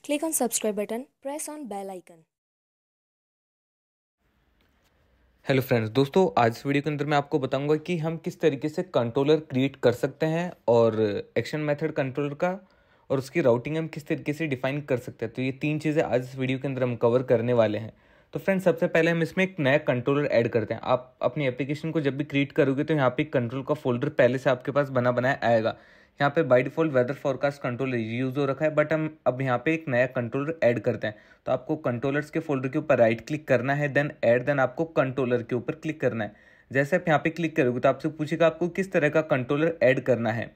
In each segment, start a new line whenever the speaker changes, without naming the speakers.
Click on subscribe button, press on bell icon.
Hello friends, दोस्तों आज इस video के अंदर मैं आपको बताऊंगा कि हम किस तरीके से कंट्रोलर क्रिएट कर सकते हैं और एक्शन मेथड कंट्रोलर का और उसकी राउटिंग हम किस तरीके से डिफाइन कर सकते हैं। तो ये तीन चीज़ें आज इस वीडियो के अंदर हम कवर करने वाले हैं। तो फ्रेंड्स, सबसे पहले हम इसमें एक नया कंट्रोलर ऐड करते हैं। आप अपनी एप्लीकेशन को जब भी क्रिएट करोगे तो यहाँ पे कंट्रोल का फोल्डर पहले से आपके पास बना बनाया आएगा। यहाँ पे by default weather forecast controller use हो रखा है, बट हम अब यहाँ पे एक नया कंट्रोलर ऐड करते हैं। तो आपको कंट्रोलर्स के फोल्डर के ऊपर राइट क्लिक करना है, देन ऐड, देन आपको कंट्रोलर के ऊपर क्लिक करना है। जैसे आप यहाँ पे क्लिक करोगे तो आपसे पूछेगा आपको किस तरह का कंट्रोलर ऐड करना है,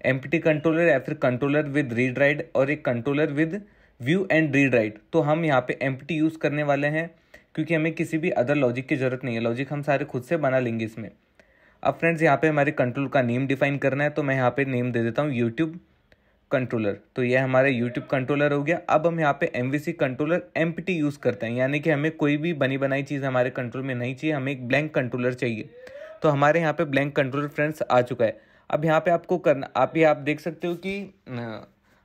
एम्प्टी कंट्रोलर या फिर कंट्रोलर विद रीड राइट और एक controller with view and read write. तो हम यहाँ पे एम्प्टी यूज करने वाले हैं क्योंकि हमें किसी भी अदर लॉजिक की जरूरत नहीं है। लॉजिक हम सारे खुद से बना लेंगे इसमें। अब फ्रेंड्स, यहाँ पे हमारे कंट्रोल का नेम डिफाइन करना है, तो मैं यहाँ पे नेम दे देता हूँ यूट्यूब कंट्रोलर। तो यह हमारा यूट्यूब कंट्रोलर हो गया। अब हम यहाँ पे एमवीसी कंट्रोलर एम्प्टी यूज करते हैं, यानी कि हमें कोई भी बनी बनाई चीज़ हमारे कंट्रोल में नहीं चाहिए, हमें एक ब्लैंक कंट्रोलर चाहिए। तो हमारे यहाँ पे ब्लैंक कंट्रोलर फ्रेंड्स आ चुका है। अब यहाँ पे आपको करना, आप देख सकते हो कि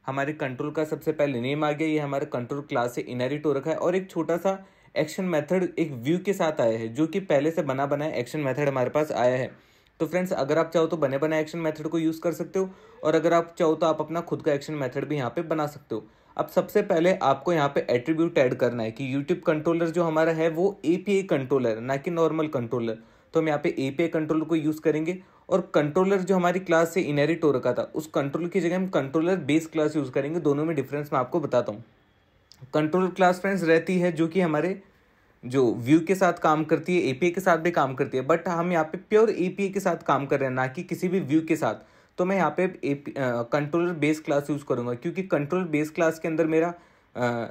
हमारे कंट्रोल का सबसे पहले नेम आ गया। ये हमारे कंट्रोल क्लास से इनहेरिट हो रखा है और एक छोटा सा एक्शन मेथड एक व्यू के साथ आया है, जो कि पहले से बना बनाया एक्शन मेथड हमारे पास आया है। तो फ्रेंड्स, अगर आप चाहो तो बने बनाए एक्शन मेथड को यूज कर सकते हो, और अगर आप चाहो तो आप अपना खुद का एक्शन मेथड भी यहाँ पे बना सकते हो। अब सबसे पहले आपको यहाँ पे एट्रीब्यूट ऐड करना है कि यूट्यूब कंट्रोलर जो हमारा है वो एपीआई कंट्रोलर, ना कि नॉर्मल कंट्रोलर। तो हम यहाँ पे एपीआई कंट्रोलर को यूज करेंगे, और कंट्रोलर जो हमारी क्लास से इनहेरिट हो रखा था उस कंट्रोलर की जगह हम कंट्रोलर बेस क्लास यूज करेंगे। दोनों में डिफरेंस मैं आपको बताता हूँ। कंट्रोलर क्लास फ्रेंड्स रहती है जो कि हमारे जो व्यू के साथ काम करती है, एपीआई के साथ भी काम करती है, बट हम यहाँ पे प्योर एपीआई के साथ काम कर रहे हैं, ना कि किसी भी व्यू के साथ। तो मैं यहाँ पे कंट्रोलर बेस क्लास यूज करूंगा, क्योंकि कंट्रोलर बेस क्लास के अंदर मेरा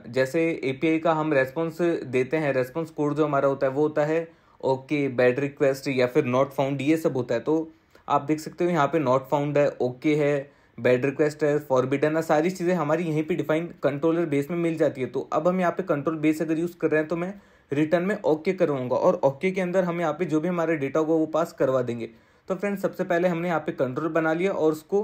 जैसे एपीआई का हम रेस्पॉन्स देते हैं, रेस्पॉन्स कोड जो हमारा होता है वो होता है ओके, बैड रिक्वेस्ट या फिर नॉट फाउंड, ये सब होता है। तो आप देख सकते हो यहाँ पे नॉट फाउंड है, ओके है, बैड रिक्वेस्ट है, फॉरबिडन है, सारी चीज़ें हमारी यहीं पे डिफाइन कंट्रोलर बेस में मिल जाती है। तो अब हम यहाँ पे कंट्रोल बेस अगर यूज़ कर रहे हैं तो मैं रिटर्न में ओके करवाऊंगा, और ओके के अंदर हम यहाँ पे जो भी हमारा डेटा होगा वो पास करवा देंगे। तो फ्रेंड्स, सबसे पहले हमने यहाँ पे कंट्रोलर बना लिया, और उसको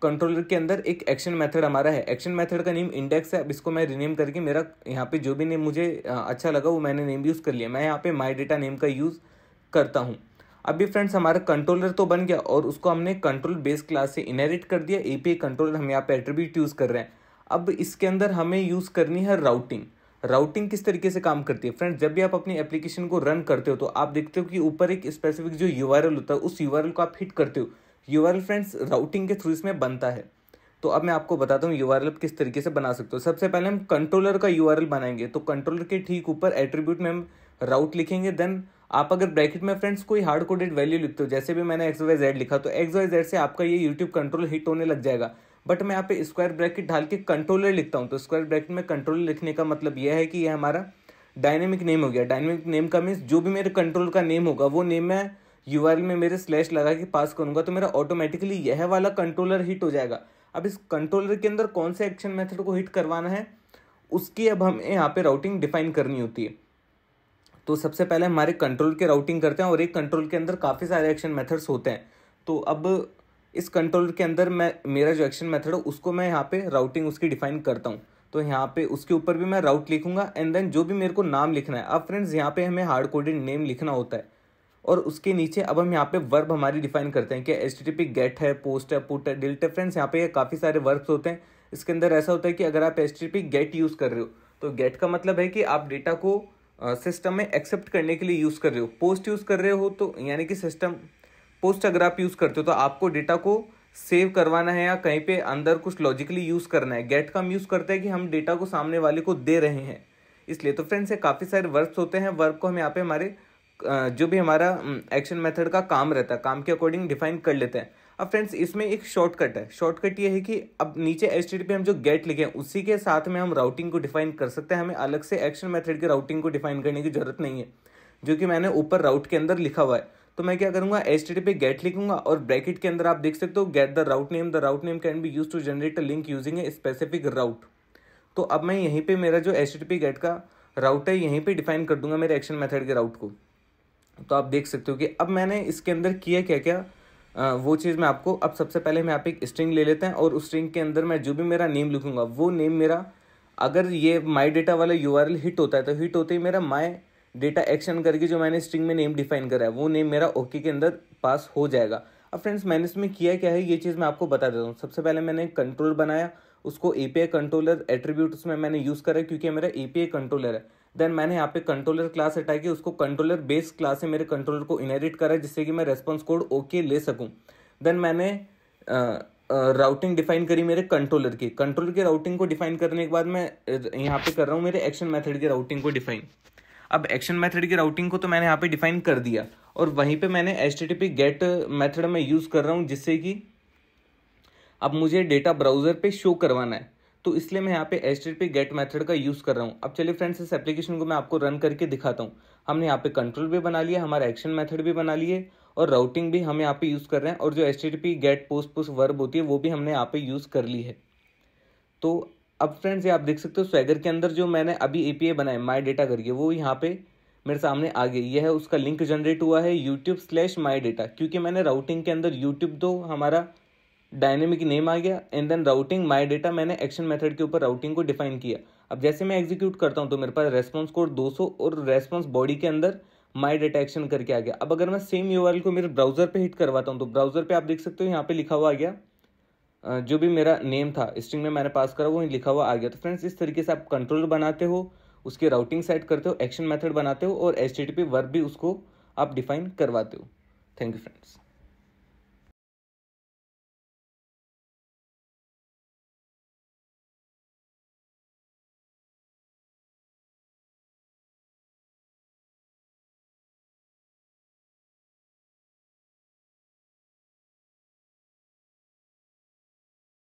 कंट्रोलर के अंदर एक एक्शन मेथड हमारा है। एक्शन मेथड का नेम इंडेक्स है। अब इसको मैं रिनेम करके मेरा यहाँ पे जो भी नेम मुझे अच्छा लगा वो मैंने नेम यूज़ कर लिया। मैं यहाँ पे माई डेटा नेम का यूज़ करता हूँ। अभी फ्रेंड्स, हमारा कंट्रोलर तो बन गया और उसको हमने कंट्रोल बेस क्लास से इनहेरिट कर दिया। एपीआई कंट्रोलर हम यहाँ पे एट्रीब्यूट यूज़ कर रहे हैं। अब इसके अंदर हमें यूज़ करनी है राउटिंग। राउटिंग किस तरीके से काम करती है फ्रेंड्स, जब भी आप अपनी एप्लीकेशन को रन करते हो तो आप देखते हो कि ऊपर एक स्पेसिफिक जो यूआरएल होता है उस यूआरएल को आप हिट करते हो। यूआरएल फ्रेंड्स राउटिंग के थ्रू इसमें बनता है। तो अब मैं आपको बताता हूँ यूआरएल किस तरीके से बना सकते हो। सबसे पहले हम कंट्रोलर का यूआरएल बनाएंगे, तो कंट्रोलर के ठीक ऊपर एट्रीब्यूट में हम राउट लिखेंगे। देन आप अगर ब्रैकेट में फ्रेंड्स कोई हार्ड कोडेड वैल्यू लिखते हो, जैसे भी मैंने XYZ लिखा, तो XYZ से आपका ये यूट्यूब कंट्रोल हिट होने लग जाएगा। बट मैं यहाँ पे स्क्वायर ब्रैकेट डाल के कंट्रोलर लिखता हूँ, तो स्क्वायर ब्रैकेट में कंट्रोलर लिखने का मतलब यह है कि यह हमारा डायनेमिक नेम हो गया। डायनेमिक नेम का मीन्स जो भी मेरे कंट्रोल का नेम होगा वो नेम मैं यूआरएल में मेरे स्लैश लगा के पास करूंगा, तो मेरा ऑटोमेटिकली यह वाला कंट्रोलर हिट हो जाएगा। अब इस कंट्रोलर के अंदर कौन से एक्शन मेथड को हिट करवाना है उसकी अब हमें यहाँ पे राउटिंग डिफाइन करनी होती है। तो सबसे पहले हमारे कंट्रोल के राउटिंग करते हैं, और एक कंट्रोल के अंदर काफ़ी सारे एक्शन मेथड्स होते हैं। तो अब इस कंट्रोलर के अंदर मैं मेरा जो एक्शन मेथड है उसको मैं यहाँ पे राउटिंग उसकी डिफाइन करता हूँ। तो यहाँ पे उसके ऊपर भी मैं राउट लिखूंगा, एंड देन जो भी मेरे को नाम लिखना है। अब फ्रेंड्स, यहाँ पे हमें हार्ड कोडेड नेम लिखना होता है, और उसके नीचे अब हम यहाँ पे वर्ब हमारी डिफाइन करते हैं कि HTTP गेट है, पोस्ट है, पुट है, डिलीट है। फ्रेंड्स, यहाँ पे काफ़ी सारे वर्ब्स होते हैं। इसके अंदर ऐसा होता है कि अगर आप HTTP गेट यूज़ कर रहे हो तो गेट का मतलब है कि आप डेटा को सिस्टम में एक्सेप्ट करने के लिए यूज़ कर रहे हो। पोस्ट यूज़ कर रहे हो तो यानी कि सिस्टम पोस्ट अगर आप यूज़ करते हो तो आपको डेटा को सेव करवाना है या कहीं पे अंदर कुछ लॉजिकली यूज़ करना है। गेट का हम यूज़ करते हैं कि हम डेटा को सामने वाले को दे रहे हैं, इसलिए। तो फ्रेंड्स, ये काफ़ी सारे वर्ब्स होते हैं। वर्ब को हम यहाँ पे हमारे जो भी हमारा एक्शन मेथड का काम रहता है, काम के अकॉर्डिंग डिफाइन कर लेते हैं। अब फ्रेंड्स, इसमें एक शॉर्टकट है। शॉर्टकट ये है कि अब नीचे HTTP हम जो गेट लिखे हैं उसी के साथ में हम राउटिंग को डिफाइन कर सकते हैं। हमें अलग से एक्शन मेथड के राउटिंग को डिफाइन करने की जरूरत नहीं है, जो कि मैंने ऊपर राउट के अंदर लिखा हुआ है। तो मैं क्या करूंगा, HTTP गेट लिखूंगा, और ब्रैकेट के अंदर आप देख सकते हो get the route name can be use to generate a link using a specific route. तो अब मैं यहीं पे मेरा जो HTTP गेट का राउट है यहीं पे डिफाइन कर दूंगा मेरे एक्शन मेथड के राउट को। तो आप देख सकते हो कि अब मैंने इसके अंदर किया क्या क्या, वो चीज़ मैं आपको, अब सबसे पहले हम यहाँ पे एक स्ट्रिंग ले लेते हैं, और उस स्ट्रिंग के अंदर मैं जो भी मेरा नेम लिखूंगा वो नेम मेरा अगर ये माई डेटा वाला यूआरएल हिट होता है तो हिट होते ही मेरा माई डेटा एक्शन करके जो मैंने स्ट्रिंग में नेम डिफाइन करा है वो नेम मेरा ओके के अंदर पास हो जाएगा। अब फ्रेंड्स मैंने इसमें किया क्या है ये चीज़ मैं आपको बता देता हूँ। सबसे पहले मैंने कंट्रोल बनाया, उसको एपीआई कंट्रोलर एट्रीब्यूट उसमें मैंने यूज़ करा क्योंकि मेरा एपीआई कंट्रोलर है। देन मैंने यहाँ पे कंट्रोलर क्लास हटा के उसको कंट्रोलर बेस क्लास से मेरे कंट्रोलर को इनहेरिट करा जिससे कि मैं रेस्पॉन्स कोड ओके ले सकूँ। देन मैंने राउटिंग डिफाइन करी मेरे कंट्रोलर की राउटिंग को डिफाइन करने के बाद मैं यहाँ पे कर रहा हूँ मेरे एक्शन मेथड की राउटिंग को डिफाइन। अब एक्शन मेथड की राउटिंग को तो मैंने यहाँ पे डिफाइन कर दिया और वहीं पे मैंने HTTP गेट मेथड में यूज़ कर रहा हूँ जिससे कि अब मुझे डेटा ब्राउज़र पे शो करवाना है, तो इसलिए मैं यहाँ पे HTTP गेट मेथड का यूज़ कर रहा हूँ। अब चलिए फ्रेंड्स इस एप्लीकेशन को मैं आपको रन करके दिखाता हूँ। हमने यहाँ पे कंट्रोल भी बना लिया, हमारा एक्शन मेथड भी बना लिए और राउटिंग भी हम यहाँ पे यूज़ कर रहे हैं और जो HTTP get post push verb होती है वो भी हमने यहाँ पे यूज़ कर ली है। तो अब फ्रेंड्स ये आप देख सकते हो स्वैगर के अंदर जो मैंने अभी एपीआई बनाया माई डेटा करके वो यहाँ पे मेरे सामने आ गई। यह है उसका लिंक जनरेट हुआ है YouTube/MyData, क्योंकि मैंने राउटिंग के अंदर YouTube तो हमारा डायनेमिक नेम आ गया and then routing my data मैंने एक्शन मेथड के ऊपर राउटिंग को डिफाइन किया। अब जैसे मैं एग्जीक्यूट करता हूँ तो मेरे पास रेस्पॉन्स कोड 200 और रेस्पॉन्स बॉडी के अंदर माई डेटा एक्शन करके आ गया। अब अगर मैं सेम यूआरएल को मेरे ब्राउजर पे हिट करवाता हूँ तो ब्राउजर पे आप देख सकते हो यहाँ पे लिखा हुआ आ गया जो भी मेरा नेम था स्ट्रिंग में मैंने पास करा वो लिखा हुआ आ गया। तो फ्रेंड्स इस तरीके से आप कंट्रोलर बनाते हो, उसकी राउटिंग सेट करते हो, एक्शन मेथड बनाते हो और HTTP वर्ब भी उसको आप डिफाइन करवाते हो। Thank you friends.